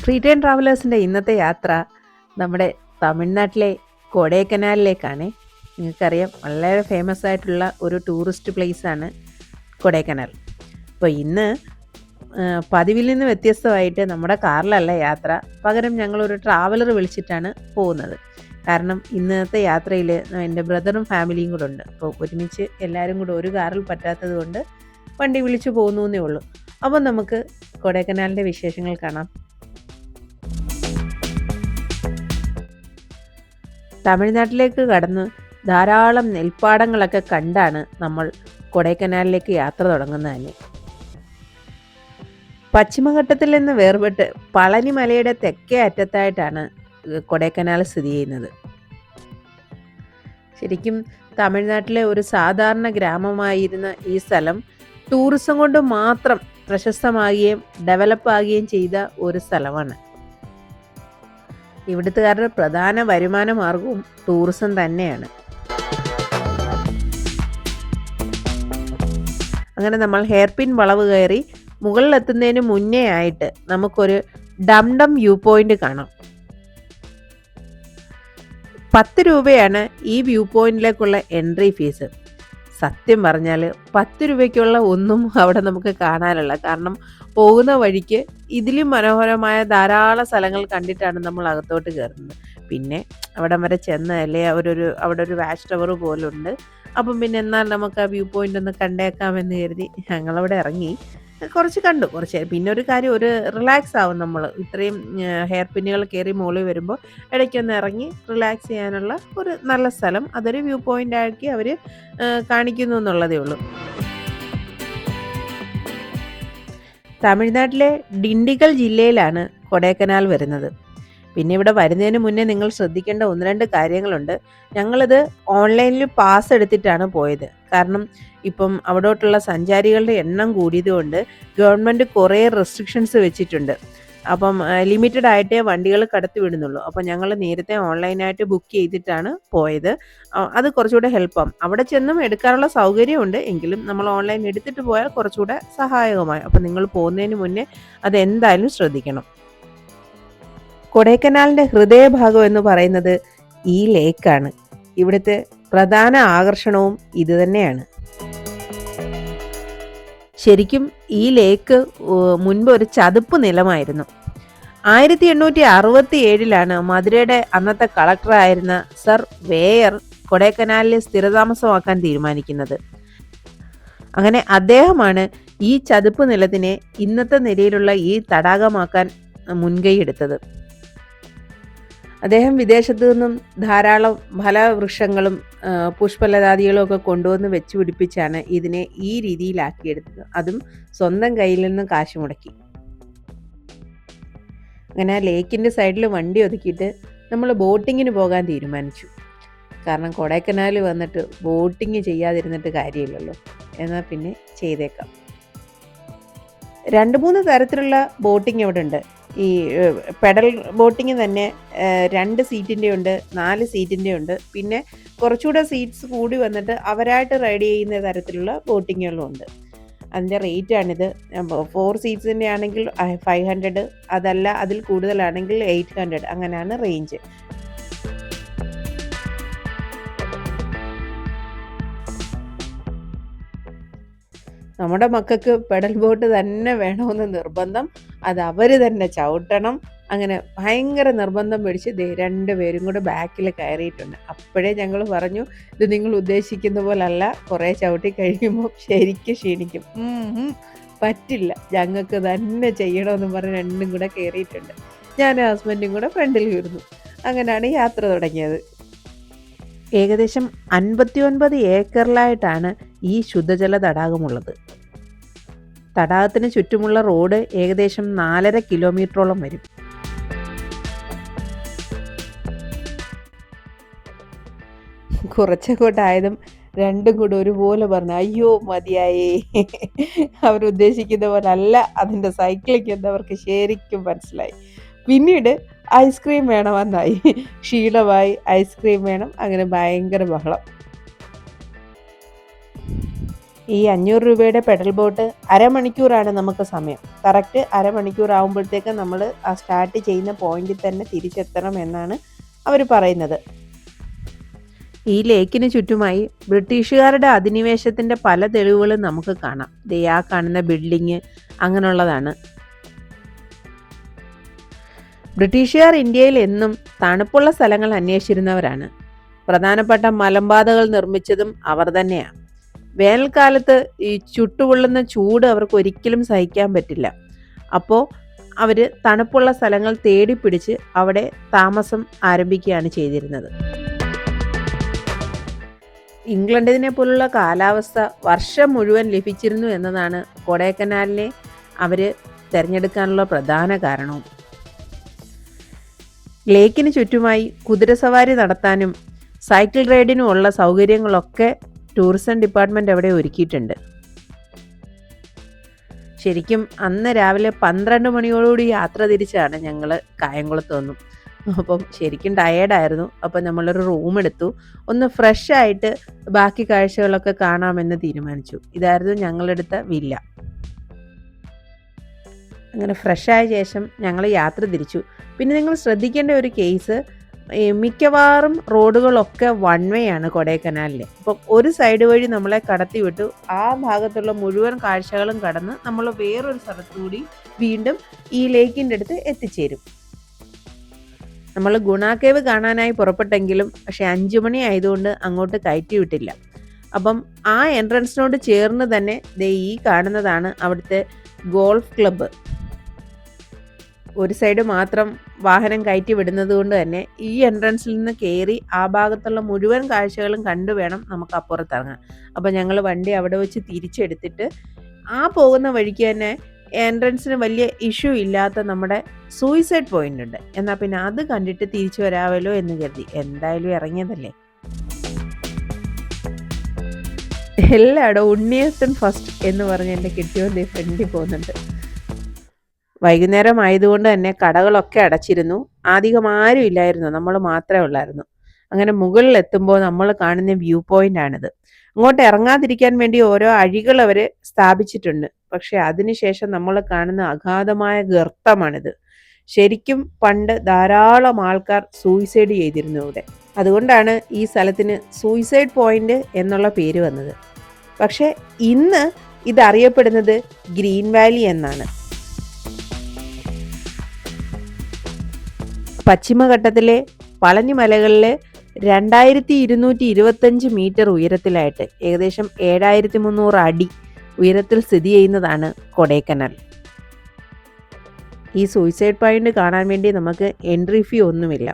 Free time ട്രാവലേഴ്സിൻ്റെ ഇന്നത്തെ യാത്ര നമ്മുടെ തമിഴ്നാട്ടിലെ കൊടൈക്കനാലിലേക്കാണ്. നിങ്ങൾക്കറിയാം, വളരെ ഫേമസ് ആയിട്ടുള്ള ഒരു ടൂറിസ്റ്റ് പ്ലേസാണ് കൊടൈക്കനാൽ. അപ്പോൾ ഇന്ന് പതിവിൽ നിന്ന് വ്യത്യസ്തമായിട്ട് നമ്മുടെ കാറിലല്ല യാത്ര, പകരം ഞങ്ങളൊരു ട്രാവലർ വിളിച്ചിട്ടാണ് പോകുന്നത്. കാരണം ഇന്നത്തെ യാത്രയിൽ എൻ്റെ ബ്രദറും ഫാമിലിയും കൂടെ ഉണ്ട്. അപ്പോൾ ഒരുമിച്ച് എല്ലാവരും കൂടെ ഒരു കാറിൽ പറ്റാത്തത് കൊണ്ട് വണ്ടി വിളിച്ചു പോകുന്നു എന്നേ ഉള്ളൂ. അപ്പോൾ നമുക്ക് കൊടൈക്കനാലിൻ്റെ വിശേഷങ്ങൾ കാണാം. തമിഴ്നാട്ടിലേക്ക് കടന്ന് ധാരാളം നെൽപ്പാടങ്ങളൊക്കെ കണ്ടാണ് നമ്മൾ കൊടൈക്കനാലിലേക്ക് യാത്ര തുടങ്ങുന്നത് തന്നെ. പശ്ചിമഘട്ടത്തിൽ നിന്ന് വേർപെട്ട് പളനി മലയുടെ തെക്കേ അറ്റത്തായിട്ടാണ് കൊടൈക്കനാൽ സ്ഥിതി ചെയ്യുന്നത്. ശരിക്കും തമിഴ്നാട്ടിലെ ഒരു സാധാരണ ഗ്രാമമായിരുന്ന ഈ സ്ഥലം ടൂറിസം കൊണ്ട് മാത്രം പ്രശസ്തമാകുകയും ഡെവലപ്പാകുകയും ചെയ്ത ഒരു സ്ഥലമാണ്. ഇവിടുത്തുകാരുടെ പ്രധാന വരുമാന മാർഗവും ടൂറിസം തന്നെയാണ്. അങ്ങനെ നമ്മൾ ഹെയർപിൻ വളവ് കയറി മുകളിലെത്തുന്നതിന് മുന്നേ ആയിട്ട് നമുക്കൊരു ഡംഡം വ്യൂ പോയിന്റ് കാണാം. 10 രൂപയാണ് ഈ വ്യൂ പോയിന്റിലേക്കുള്ള എൻട്രി ഫീസ്. സത്യം പറഞ്ഞാൽ 10 രൂപയ്ക്കുള്ള ഒന്നും അവിടെ നമുക്ക് കാണാനുള്ള, കാരണം പോകുന്ന വഴിക്ക് ഇതിലും മനോഹരമായ ധാരാളം സ്ഥലങ്ങൾ കണ്ടിട്ടാണ് നമ്മൾ അകത്തോട്ട് കയറുന്നത്. പിന്നെ അവിടം വരെ ചെന്നല്ലേ അവിടെ ഒരു വാച്ച് ടവർ പോലുണ്ട്. അപ്പം പിന്നെ എന്നാൽ നമുക്ക് ആ വ്യൂ പോയിന്റ് ഒന്ന് കണ്ടേക്കാമെന്ന് കരുതി ഞങ്ങളവിടെ ഇറങ്ങി. കുറച്ച് കണ്ടു, കുറച്ച്. പിന്നെ ഒരു കാര്യം, ഒരു റിലാക്സ് ആവും നമ്മൾ ഇത്രയും ഹെയർ പിന്നുകൾ കയറി മുകളിൽ വരുമ്പോൾ. ഇടയ്ക്കൊന്ന് ഇറങ്ങി റിലാക്സ് ചെയ്യാനുള്ള ഒരു നല്ല സ്ഥലം, അതൊരു വ്യൂ പോയിന്റ് ആക്കി അവർ കാണിക്കുന്നു എന്നുള്ളതേ ഉള്ളൂ. തമിഴ്നാട്ടിലെ ഡിണ്ടിഗൽ ജില്ലയിലാണ് കൊടൈക്കനാൽ വരുന്നത്. പിന്നെ ഇവിടെ വരുന്നതിന് മുന്നേ നിങ്ങൾ ശ്രദ്ധിക്കേണ്ട 1-2 കാര്യങ്ങളുണ്ട്. ഞങ്ങളിത് ഓൺലൈനിൽ പാസ് എടുത്തിട്ടാണ് പോയത്. കാരണം ഇപ്പം അവിടോട്ടുള്ള സഞ്ചാരികളുടെ എണ്ണം കൂടിയതുകൊണ്ട് ഗവൺമെൻറ് കുറേ റെസ്ട്രിക്ഷൻസ് വെച്ചിട്ടുണ്ട്. അപ്പം ലിമിറ്റഡ് ആയിട്ടേ വണ്ടികൾ കടത്തി വിടുന്നുള്ളൂ. അപ്പം ഞങ്ങൾ നേരത്തെ ഓൺലൈനായിട്ട് ബുക്ക് ചെയ്തിട്ടാണ് പോയത്. അത് കുറച്ചുകൂടെ ഹെൽപ്പാകും. അവിടെ ചെന്നും എടുക്കാനുള്ള സൗകര്യമുണ്ട്, എങ്കിലും നമ്മൾ ഓൺലൈൻ എടുത്തിട്ട് പോയാൽ കുറച്ചുകൂടെ സഹായകമായി. അപ്പം നിങ്ങൾ പോകുന്നതിന് മുന്നേ അതെന്തായാലും ശ്രദ്ധിക്കണം. കൊടൈക്കനാലിൻ്റെ ഹൃദയഭാഗം എന്ന് പറയുന്നത് ഈ ലേക്കാണ്. ഇവിടുത്തെ പ്രധാന ആകർഷണവും ഇത് തന്നെയാണ്. ശരിക്കും ഈ ലേക്ക് മുൻപ് ഒരു ചതുപ്പ് നിലമായിരുന്നു. 1867 മധുരയുടെ അന്നത്തെ കളക്ടറായിരുന്ന സർ വേയർ കൊടൈക്കനാലിൽ സ്ഥിരതാമസമാക്കാൻ തീരുമാനിക്കുന്നത്. അങ്ങനെ അദ്ദേഹമാണ് ഈ ചതുപ്പ് നിലത്തിനെ ഇന്നത്തെ നിലയിലുള്ള ഈ തടാകമാക്കാൻ മുൻകൈ എടുത്തത്. അദ്ദേഹം വിദേശത്തു നിന്നും ധാരാളം ഫലവൃക്ഷങ്ങളും പുഷ്പലതാദികളും ഒക്കെ കൊണ്ടുവന്ന് വെച്ച് പിടിപ്പിച്ചാണ് ഇതിനെ ഈ രീതിയിലാക്കിയെടുത്തത്. അതും സ്വന്തം കയ്യിൽ നിന്ന് കാശ് മുടക്കി. അങ്ങനെ ആ ലേക്കിൻ്റെ സൈഡിൽ വണ്ടി ഒതുക്കിയിട്ട് നമ്മൾ ബോട്ടിങ്ങിന് പോകാൻ തീരുമാനിച്ചു. കാരണം കൊടൈക്കനാൽ വന്നിട്ട് ബോട്ടിങ് ചെയ്യാതിരുന്നിട്ട് കാര്യമില്ലല്ലോ, എന്നാൽ പിന്നെ ചെയ്തേക്കാം. 2-3 തരത്തിലുള്ള ബോട്ടിങ് ഇവിടെ ഉണ്ട്. ഈ പെഡൽ ബോട്ടിങ് തന്നെ 2 സീറ്റിൻ്റെ ഉണ്ട്, 4 സീറ്റിൻ്റെ ഉണ്ട്. പിന്നെ കുറച്ചുകൂടെ സീറ്റ്സ് കൂടി വന്നിട്ട് അവരായിട്ട് റൈഡ് ചെയ്യുന്ന തരത്തിലുള്ള ബോട്ടിങ്ങുകളും ഉണ്ട്. അതിൻ്റെ റേറ്റാണിത്. 4 സീറ്റ്സിൻ്റെ ആണെങ്കിൽ 500, അതല്ല അതിൽ കൂടുതലാണെങ്കിൽ 800, അങ്ങനെയാണ് റേഞ്ച്. നമ്മുടെ മക്കൾക്ക് പെഡൽ ബോട്ട് തന്നെ വേണമെന്ന് നിർബന്ധം, അത് അവർ തന്നെ ചവിട്ടണം. അങ്ങനെ ഭയങ്കര നിർബന്ധം പിടിച്ച് 2 പേരും കൂടെ ബാക്കിൽ കയറിയിട്ടുണ്ട്. അപ്പോഴേ ഞങ്ങൾ പറഞ്ഞു, ഇത് നിങ്ങൾ ഉദ്ദേശിക്കുന്ന പോലല്ല, കുറേ ചവിട്ടി കഴിയുമ്പോൾ ശരിക്കും ക്ഷീണിക്കും. പറ്റില്ല, ഞങ്ങൾക്ക് തന്നെ ചെയ്യണമെന്ന് പറഞ്ഞ് 2 കൂടെ കയറിയിട്ടുണ്ട്. ഞാനും ഹസ്ബൻഡും കൂടെ ഫ്രണ്ടിൽ വരുന്നു. അങ്ങനെയാണ് യാത്ര തുടങ്ങിയത്. ഏകദേശം 59 ഏക്കറിലായിട്ടാണ് ഈ ശുദ്ധജല തടാകമുള്ളത്. തടാകത്തിന് ചുറ്റുമുള്ള റോഡ് ഏകദേശം 4.5 കിലോമീറ്ററോളം വരും. കുറച്ചങ്ങോട്ടായതും 2 കൂടെ ഒരുപോലെ പറഞ്ഞു, അയ്യോ മതിയായേ. അവരുദ്ദേശിക്കുന്ന പോലെ അല്ല അതിൻ്റെ സൈക്കിളിക്ക് എന്നവർക്ക് ശരിക്കും മനസ്സിലായി. പിന്നീട് ഐസ്ക്രീം വേണമെന്നായി, ക്ഷീണമായി, ഐസ്ക്രീം വേണം. അങ്ങനെ ഭയങ്കര ബഹളം. ഈ 500 രൂപയുടെ പെഡൽ ബോട്ട് അരമണിക്കൂറാണ് നമുക്ക് സമയം. കറക്റ്റ് അരമണിക്കൂർ ആകുമ്പോഴത്തേക്ക് നമ്മൾ ആ സ്റ്റാർട്ട് ചെയ്യുന്ന പോയിന്റിൽ തന്നെ തിരിച്ചെത്തണം എന്നാണ് അവർ പറയുന്നത്. ഈ ലേക്കിന് ചുറ്റുമായി ബ്രിട്ടീഷുകാരുടെ അധിനിവേശത്തിൻ്റെ പല തെളിവുകളും നമുക്ക് കാണാം. ദേ ആ കാണുന്ന ബിൽഡിങ് അങ്ങനെയുള്ളതാണ്. ബ്രിട്ടീഷുകാർ ഇന്ത്യയിൽ എന്നും തണുപ്പുള്ള സ്ഥലങ്ങൾ അന്വേഷിച്ചിരുന്നവരാണ്. പ്രധാനപ്പെട്ട മലമ്പാതകൾ നിർമ്മിച്ചതും അവർ തന്നെയാണ്. വേനൽക്കാലത്ത് ഈ ചുട്ടുപൊള്ളുന്ന ചൂട് അവർക്ക് ഒരിക്കലും സഹിക്കാൻ പറ്റില്ല. അപ്പോൾ അവർ തണുപ്പുള്ള സ്ഥലങ്ങൾ തേടി പിടിച്ച് അവിടെ താമസം ആരംഭിക്കുകയാണ് ചെയ്തിരുന്നത്. ഇംഗ്ലണ്ടിനെ പോലുള്ള കാലാവസ്ഥ വർഷം മുഴുവൻ ലഭിച്ചിരുന്നു എന്നതാണ് കൊടൈക്കനാലിനെ അവർ തിരഞ്ഞെടുക്കാനുള്ള പ്രധാന കാരണവും. ലേക്കിന് ചുറ്റുമായി കുതിരസവാരി നടത്താനും സൈക്കിൾ റൈഡിനും ഉള്ള സൗകര്യങ്ങളൊക്കെ ടൂറിസം ഡിപ്പാർട്ട്മെൻറ്റ് അവിടെ ഒരുക്കിയിട്ടുണ്ട്. ശരിക്കും അന്ന് രാവിലെ 12 മണിയോടുകൂടി യാത്ര തിരിച്ചാണ് ഞങ്ങൾ കായംകുളത്ത് വന്നു. അപ്പം ശരിക്കും ടയേർഡായിരുന്നു. അപ്പം നമ്മളൊരു റൂം എടുത്തു, ഒന്ന് ഫ്രഷ് ആയിട്ട് ബാക്കി കാഴ്ചകളൊക്കെ കാണാമെന്ന് തീരുമാനിച്ചു. ഇതായിരുന്നു ഞങ്ങളെടുത്ത വില്ല. അങ്ങനെ ഫ്രഷായ ശേഷം ഞങ്ങൾ യാത്ര തിരിച്ചു. പിന്നെ നിങ്ങൾ ശ്രദ്ധിക്കേണ്ട ഒരു കേസ്, മിക്കവാറും റോഡുകളൊക്കെ വൺ വേ ആണ് കൊടൈക്കനാലിൽ. അപ്പം ഒരു സൈഡ് വഴി നമ്മളെ കടത്തി വിട്ടു, ആ ഭാഗത്തുള്ള മുഴുവൻ കാഴ്ചകളും കടന്ന് നമ്മൾ വേറൊരു സ്ഥലത്തുകൂടി വീണ്ടും ഈ ലേക്കിൻ്റെ അടുത്ത് എത്തിച്ചേരും. നമ്മൾ ഗുണ കേവ് കാണാനായി പുറപ്പെട്ടെങ്കിലും പക്ഷെ 5 മണി ആയതുകൊണ്ട് അങ്ങോട്ട് കയറ്റി വിട്ടില്ല. അപ്പം ആ എൻട്രൻസിനോട് ചേർന്ന് തന്നെ ദേ ഈ കാണുന്നതാണ് അവിടുത്തെ ഗോൾഫ് ക്ലബ്ബ്. ഒരു സൈഡ് മാത്രം വാഹനം കയറ്റി വിടുന്നത് കൊണ്ട് തന്നെ ഈ എൻട്രൻസിൽ നിന്ന് കയറി ആ ഭാഗത്തുള്ള മുഴുവൻ കാഴ്ചകളും കണ്ടു വേണം നമുക്ക് അപ്പുറത്തിറങ്ങാൻ. അപ്പോൾ ഞങ്ങൾ വണ്ടി അവിടെ വെച്ച് തിരിച്ചെടുത്തിട്ട് ആ പോകുന്ന വഴിക്ക് തന്നെ എൻട്രൻസിന് വലിയ ഇഷ്യൂ ഇല്ലാത്ത നമ്മുടെ സൂയിസൈഡ് പോയിന്റ് ഉണ്ട്. എന്നാൽ പിന്നെ അത് കണ്ടിട്ട് തിരിച്ചു വരാമല്ലോ എന്ന് കരുതി എന്തായാലും ഇറങ്ങിയതല്ലേ. എല്ലായിടവും ഉണ്ണിയത്തൻ ഫസ്റ്റ് എന്ന് പറഞ്ഞ് എൻ്റെ കിട്ടിയോൻ്റെ ഫ്രണ്ടിൽ പോകുന്നുണ്ട്. വൈകുന്നേരം ആയതുകൊണ്ട് തന്നെ കടകളൊക്കെ അടച്ചിരുന്നു. അധികം ആരും ഇല്ലായിരുന്നു, നമ്മൾ മാത്രമേ ഉള്ളായിരുന്നു. അങ്ങനെ മുകളിൽ എത്തുമ്പോൾ നമ്മൾ കാണുന്ന വ്യൂ പോയിന്റ് ആണിത്. അങ്ങോട്ട് ഇറങ്ങാതിരിക്കാൻ വേണ്ടി ഓരോ അഴികൾ അവർ സ്ഥാപിച്ചിട്ടുണ്ട്. പക്ഷെ അതിനുശേഷം നമ്മൾ കാണുന്ന അഗാധമായ ഗർത്തമാണിത്. ശരിക്കും പണ്ട് ധാരാളം ആൾക്കാർ സൂയിസൈഡ് ചെയ്തിരുന്നു ഇവിടെ. അതുകൊണ്ടാണ് ഈ സ്ഥലത്തിന് സൂയിസൈഡ് പോയിന്റ് എന്നുള്ള പേര് വന്നത്. പക്ഷെ ഇന്ന് ഇതറിയപ്പെടുന്നത് ഗ്രീൻ വാലി എന്നാണ്. പശ്ചിമഘട്ടത്തിലെ പളനി മലകളിലെ 2225 മീറ്റർ ഉയരത്തിലായിട്ട് ഏകദേശം 7300 അടി ഉയരത്തിൽ സ്ഥിതി ചെയ്യുന്നതാണ് കൊടൈക്കനാൽ. ഈ സൂയിസൈഡ് പോയിന്റ് കാണാൻ വേണ്ടി നമുക്ക് എൻട്രി ഫീ ഒന്നുമില്ല.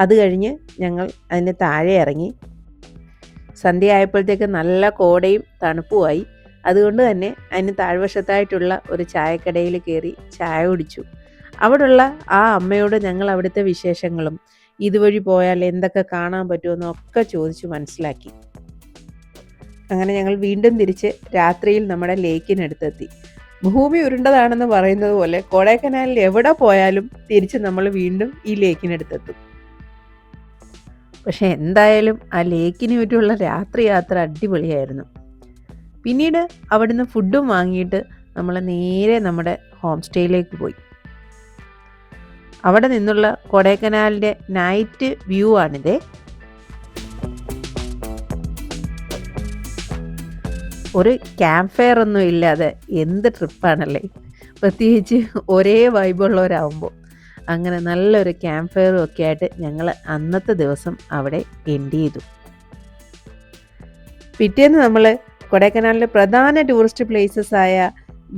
അത് കഴിഞ്ഞ് ഞങ്ങൾ അതിന് താഴെ ഇറങ്ങി. സന്ധ്യ ആയപ്പോഴത്തേക്ക് നല്ല കോടയും തണുപ്പുമായി. അതുകൊണ്ട് തന്നെ അതിന് താഴ്വശത്തായിട്ടുള്ള ഒരു ചായക്കടയിൽ കയറി ചായ കുടിച്ചു. അവിടെയുള്ള ആ അമ്മയോട് ഞങ്ങൾ അവിടുത്തെ വിശേഷങ്ങളും ഇതുവഴി പോയാൽ എന്തൊക്കെ കാണാൻ പറ്റുമെന്നൊക്കെ ചോദിച്ചു മനസ്സിലാക്കി. അങ്ങനെ ഞങ്ങൾ വീണ്ടും തിരിച്ച് രാത്രിയിൽ നമ്മുടെ ലേക്കിനടുത്തെത്തി. ഭൂമി ഉരുണ്ടതാണെന്ന് പറയുന്നത് പോലെ കൊടൈക്കനാലിൽ എവിടെ പോയാലും തിരിച്ച് നമ്മൾ വീണ്ടും ഈ ലേക്കിനടുത്തെത്തും. പക്ഷെ എന്തായാലും ആ ലേക്കിന് ചുറ്റുമുള്ള രാത്രി യാത്ര അടിപൊളിയായിരുന്നു. പിന്നീട് അവിടുന്ന് ഫുഡും വാങ്ങിയിട്ട് നമ്മൾ നേരെ നമ്മുടെ ഹോം സ്റ്റേയിലേക്ക് പോയി. അവിടെ നിന്നുള്ള കൊടൈക്കനാലിൻ്റെ നൈറ്റ് വ്യൂ ആണിത്. ഒരു ക്യാമ്പ് ഫയർ ഒന്നും ഇല്ലാതെ എന്ത് ട്രിപ്പാണല്ലേ, പ്രത്യേകിച്ച് ഒരേ വൈബുള്ളവരാകുമ്പോൾ. അങ്ങനെ നല്ലൊരു ക്യാമ്പ് ഫയറും ഒക്കെ ആയിട്ട് ഞങ്ങൾ അന്നത്തെ ദിവസം അവിടെ എൻഡ് ചെയ്തു. പിറ്റേന്ന് നമ്മൾ കൊടൈക്കനാലിലെ പ്രധാന ടൂറിസ്റ്റ് പ്ലേസസ് ആയ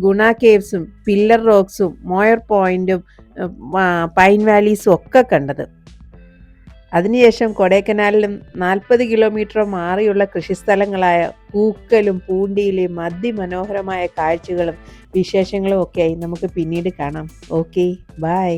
ഗുണ കേവ്സും പില്ലർ റോക്സും മോയർ പോയിന്റും പൈൻ വാലീസും ഒക്കെ കണ്ടത്. അതിനുശേഷം കൊടൈക്കനാലിലും 40 കിലോമീറ്റർ മാറിയുള്ള കൃഷിസ്ഥലങ്ങളായ പൂക്കലും പൂണ്ടിയിലെയും അതിമനോഹരമായ കാഴ്ചകളും വിശേഷങ്ങളും ഒക്കെയായി നമുക്ക് പിന്നീട് കാണാം. Okay, by.